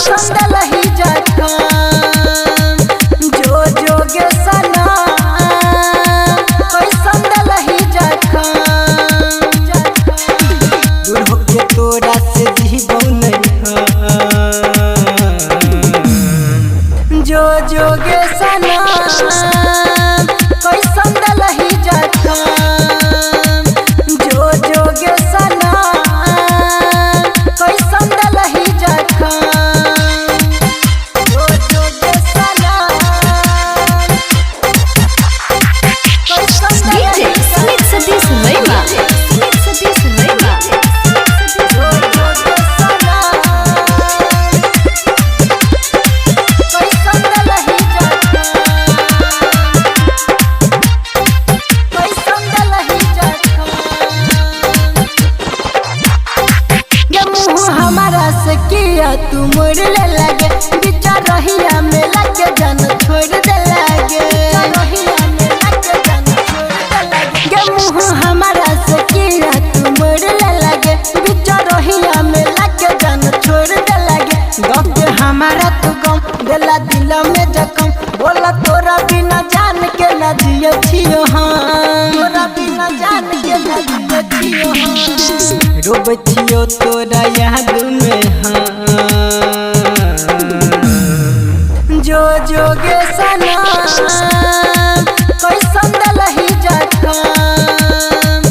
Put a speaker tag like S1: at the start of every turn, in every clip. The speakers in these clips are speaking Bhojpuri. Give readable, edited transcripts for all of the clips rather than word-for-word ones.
S1: कैसन दलही जखम जो जोगे सना कैसन दलही जखम दूर होके तोरा से जीवो नहीं जो जोगे सना कैसन दलही जखम जो जोगे सना कैसन दलही जखम जो जोगे सना कैसन
S2: DJ
S1: दलही
S2: Smith Satish Sulaiman. Smith Satish Sulaiman.
S1: जो जोगे सना कैसन दलही जखम कैसन दलही जखम ये मुँह हमारा से किया तू मोड़ ले लगे बिचा रहिया में लगे जन छोड़ दे लगे रहिया में लगे जन छोड़ दे लगे ये मुँह हमारा से किया तू मोड़ ले लगे बिचा रहिया में लगे जन छोड़ दे लगे गम के हमारा तू गम दिला दिल में जखम बोला तोरा बिना जान के न जिए छियो हम तोरा बिना जान के न जिए छियो हम रोब छियो तोरा याद में हम जो जोगे सना कैसन दलही जखम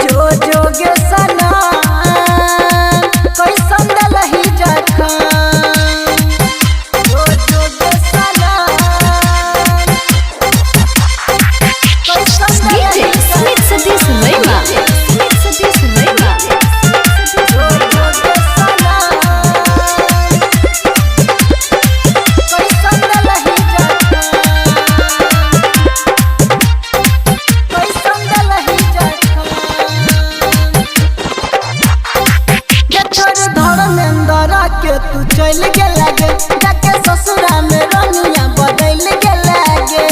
S1: जो जोगे सना कैसन दलही जखम जो जोगे सना कैसन
S2: DJ
S1: दलही
S2: Smith Satish Sulaiman. Smith Satish Sulaiman.
S1: जो जोगे सना कैसन दलही जखम कैसन दलही जखम ये छोड़ धर्मेंद्र के तू चल के लगे जाके ससुरा में रनिया बदल के लगे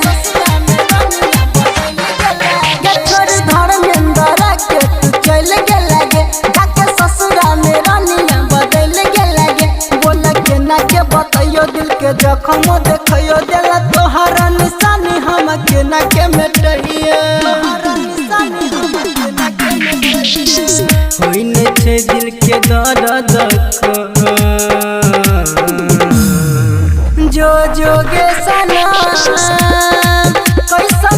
S1: ससुरा में रनिया बदल के लगे ये छोड़ धर्मेंद्र के तू चल के लगे जाके ससुरा में रनिया बदल के लगे बोल के ना के बताइयो दिल के जखम देखियो दिल तोहरा निशानी हम के ना के मिटइए तोहरा निशानी हम के ना के मिटइए होई ने छे दिल के दर्द जो जोगे सना कैसन